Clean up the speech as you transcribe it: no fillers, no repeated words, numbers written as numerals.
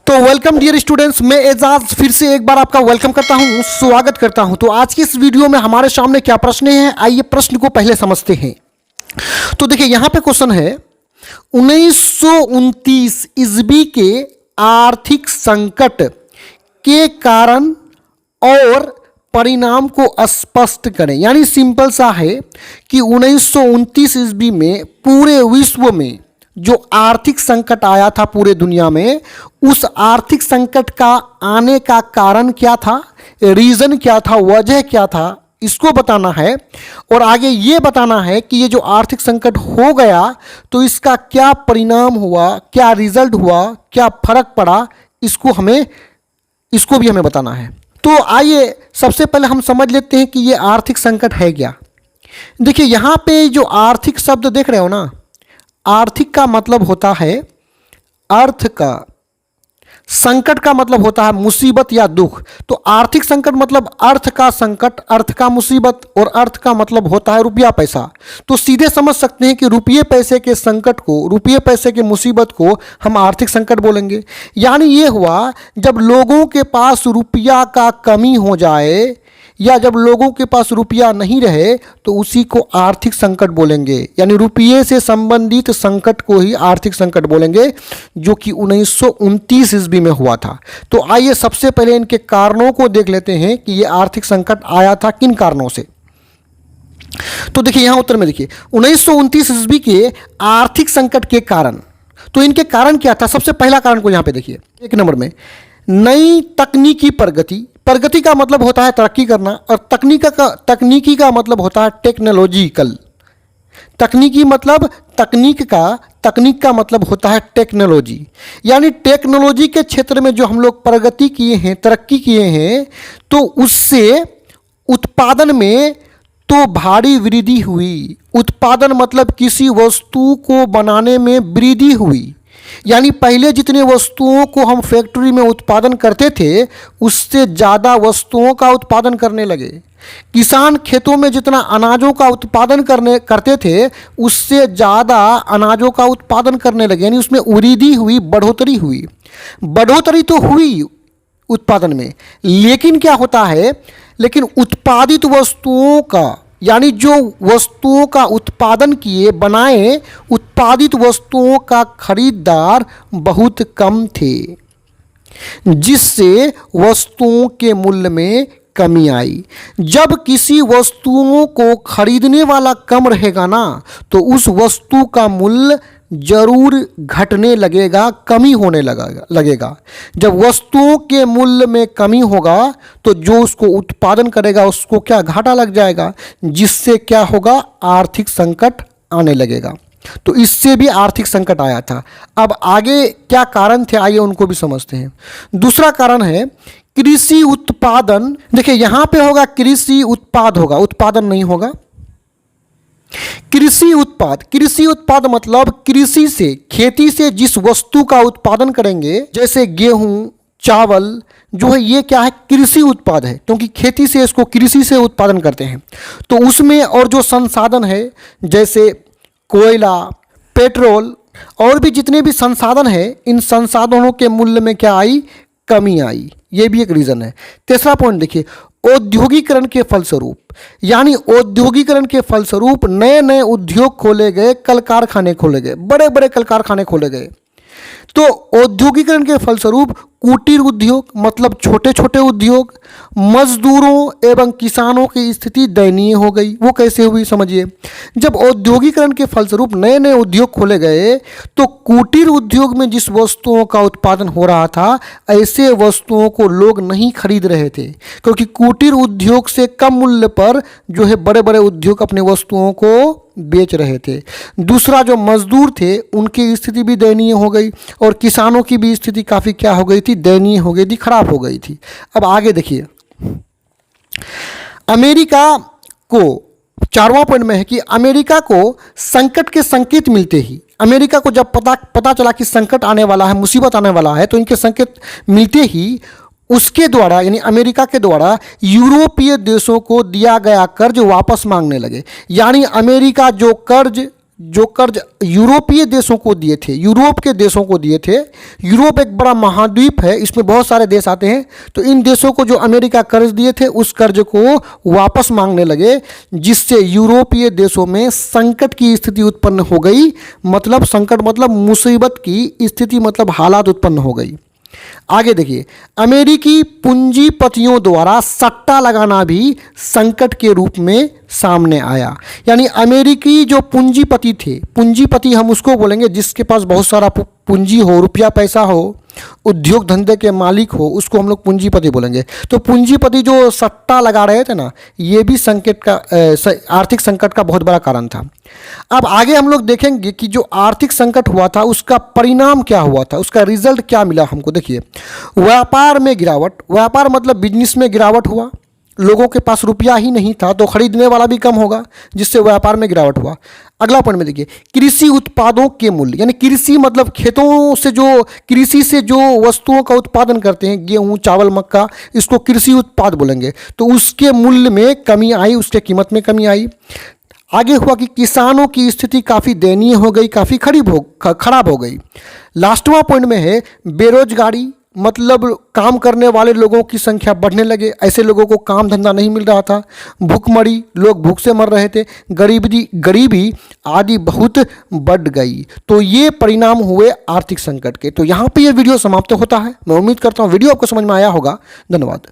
तो welcome dear students, मैं एजाज फिर से एक बार आपका वेलकम करता हूं, स्वागत करता हूं। तो आज की इस वीडियो में हमारे सामने क्या प्रश्न है, आइए प्रश्न को पहले समझते हैं। तो देखिए यहां पे क्वेश्चन है 1929 ईस्वी के आर्थिक संकट के कारण और परिणाम को स्पष्ट करें। यानी सिंपल सा है कि 1929 ईस्वी में पूरे विश्व में जो आर्थिक संकट आया था पूरे दुनिया में, उस आर्थिक संकट का आने का कारण क्या था, रीजन क्या था, वजह क्या था, इसको बताना है। और आगे ये बताना है कि ये जो आर्थिक संकट हो गया तो इसका क्या परिणाम हुआ, क्या रिजल्ट हुआ, क्या फर्क पड़ा, इसको भी हमें बताना है। तो आइए सबसे पहले हम समझ लेते हैं कि ये आर्थिक संकट है क्या। देखिए यहाँ पे जो आर्थिक शब्द देख रहे हो ना, आर्थिक का मतलब होता है अर्थ का, संकट का मतलब होता है मुसीबत या दुख। तो आर्थिक संकट मतलब अर्थ का संकट, अर्थ का मुसीबत, और अर्थ का मतलब होता है रुपया पैसा। तो सीधे समझ सकते हैं कि रुपये पैसे के संकट को, रुपये पैसे के मुसीबत को हम आर्थिक संकट बोलेंगे। यानी ये हुआ जब लोगों के पास रुपया का कमी हो जाए या जब लोगों के पास रुपया नहीं रहे तो उसी को आर्थिक संकट बोलेंगे। यानी रुपये से संबंधित संकट को ही आर्थिक संकट बोलेंगे, जो कि 1929 ईस्वी में हुआ था। तो आइए सबसे पहले इनके कारणों को देख लेते हैं कि ये आर्थिक संकट आया था किन कारणों से। तो देखिए यहाँ उत्तर में देखिए 1929 ईस्वी के आर्थिक संकट के कारण। तो इनके कारण क्या था, सबसे पहला कारण को यहाँ पे देखिए एक नंबर में, नई तकनीकी प्रगति। प्रगति का मतलब होता है तरक्की करना, और तकनीकी का मतलब होता है टेक्नोलॉजिकल। तकनीकी मतलब तकनीक का मतलब होता है टेक्नोलॉजी। यानी टेक्नोलॉजी के क्षेत्र में जो हम लोग प्रगति किए हैं, तरक्की किए हैं, तो उससे उत्पादन में तो भारी वृद्धि हुई। उत्पादन मतलब किसी वस्तु को बनाने में वृद्धि हुई। यानी पहले जितने वस्तुओं को हम फैक्ट्री में उत्पादन करते थे उससे ज़्यादा वस्तुओं का उत्पादन करने लगे। किसान खेतों में जितना अनाजों का उत्पादन करते थे उससे ज़्यादा अनाजों का उत्पादन करने लगे। यानी उसमें वृद्धि हुई, बढ़ोतरी हुई। बढ़ोतरी तो हुई उत्पादन में, लेकिन क्या होता है, लेकिन उत्पादित वस्तुओं का, यानी जो वस्तुओं का उत्पादन किए बनाए, उत्पादित वस्तुओं का खरीदार बहुत कम थे, जिससे वस्तुओं के मूल्य में कमी आई। जब किसी वस्तुओं को खरीदने वाला कम रहेगा ना, तो उस वस्तु का मूल्य जरूर घटने लगेगा, कमी होने लगेगा। जब वस्तुओं के मूल्य में कमी होगा तो जो उसको उत्पादन करेगा उसको क्या, घाटा लग जाएगा, जिससे क्या होगा, आर्थिक संकट आने लगेगा। तो इससे भी आर्थिक संकट आया था। अब आगे क्या कारण थे, आइए उनको भी समझते हैं। दूसरा कारण है कृषि उत्पादन। देखिए यहां पे होगा कृषि उत्पाद होगा, उत्पादन नहीं होगा। कृषि उत्पाद मतलब कृषि से, खेती से जिस वस्तु का उत्पादन करेंगे, जैसे गेहूं, चावल, जो है ये क्या है, कृषि उत्पाद है, क्योंकि खेती से इसको कृषि से उत्पादन करते हैं। तो उसमें और जो संसाधन है जैसे कोयला, पेट्रोल और भी जितने भी संसाधन है, इन संसाधनों के मूल्य में क्या आई, कमी आई। ये भी एक रीज़न है। तीसरा पॉइंट देखिए, औद्योगिकरण के फलस्वरूप। यानी औद्योगिकरण के फलस्वरूप नए नए उद्योग खोले गए, कल कारखाने खोले गए, बड़े बड़े कल कारखाने खोले गए। तो औद्योगिकरण के फलस्वरूप कुटीर उद्योग मतलब छोटे छोटे उद्योग, मजदूरों एवं किसानों की स्थिति दयनीय हो गई। वो कैसे हुई समझिए, जब औद्योगिकरण के फलस्वरूप नए नए उद्योग खोले गए तो कुटीर उद्योग में जिस वस्तुओं का उत्पादन हो रहा था, ऐसे वस्तुओं को लोग नहीं खरीद रहे थे, क्योंकि कुटीर उद्योग से कम मूल्य पर जो है बड़े बड़े उद्योग अपने वस्तुओं को बेच रहे थे। दूसरा जो मजदूर थे उनकी स्थिति भी दयनीय हो गई, और किसानों की भी स्थिति काफ़ी क्या हो गई थी, दयनीय हो गई थी, खराब हो गई थी। अब आगे देखिए, अमेरिका को, चारवां पॉइंट में है कि अमेरिका को संकट के संकेत मिलते ही, अमेरिका को जब पता चला कि संकट आने वाला है, मुसीबत आने वाला है, तो इनके संकेत मिलते ही उसके द्वारा, यानी अमेरिका के द्वारा यूरोपीय देशों को दिया गया कर्ज वापस मांगने लगे। यानी अमेरिका जो कर्ज जो कर्ज यूरोपीय देशों को दिए थे, यूरोप के देशों को दिए थे। यूरोप एक बड़ा महाद्वीप है, इसमें बहुत सारे देश आते हैं। तो इन देशों को जो अमेरिका कर्ज दिए थे उस कर्ज को वापस मांगने लगे, जिससे यूरोपीय देशों में संकट की स्थिति उत्पन्न हो गई। मतलब संकट मतलब मुसीबत की स्थिति, मतलब हालात उत्पन्न हो गई। आगे देखिए, अमेरिकी पूंजीपतियों द्वारा सट्टा लगाना भी संकट के रूप में सामने आया। यानी अमेरिकी जो पूंजीपति थे, पूंजीपति हम उसको बोलेंगे जिसके पास बहुत सारा पूंजी हो, रुपया पैसा हो, उद्योग धंधे के मालिक हो, उसको हम लोग पूंजीपति बोलेंगे। तो पूंजीपति जो सट्टा लगा रहे थे ना, ये भी संकट का आर्थिक संकट का बहुत बड़ा कारण था। अब आगे हम लोग देखेंगे कि जो आर्थिक संकट हुआ था उसका परिणाम क्या हुआ था, उसका रिजल्ट क्या मिला हमको। देखिए, व्यापार में गिरावट, व्यापार मतलब बिजनेस में गिरावट हुआ। लोगों के पास रुपया ही नहीं था तो खरीदने वाला भी कम होगा, जिससे व्यापार में गिरावट हुआ। अगला पॉइंट में देखिए, कृषि उत्पादों के मूल्य, यानी कृषि मतलब खेतों से जो, कृषि से जो वस्तुओं का उत्पादन करते हैं, गेहूं, चावल, मक्का, इसको कृषि उत्पाद बोलेंगे। तो उसके मूल्य में कमी आई, उसके कीमत में कमी आई। आगे हुआ कि किसानों की स्थिति काफ़ी दयनीय हो गई, काफ़ी खराब हो गई। लास्टवा पॉइंट में है बेरोजगारी, मतलब काम करने वाले लोगों की संख्या बढ़ने लगे, ऐसे लोगों को काम धंधा नहीं मिल रहा था। भूखमरी, लोग भूख से मर रहे थे। गरीबी आदि बहुत बढ़ गई। तो ये परिणाम हुए आर्थिक संकट के। तो यहाँ पे ये वीडियो समाप्त होता है। मैं उम्मीद करता हूँ वीडियो आपको समझ में आया होगा। धन्यवाद।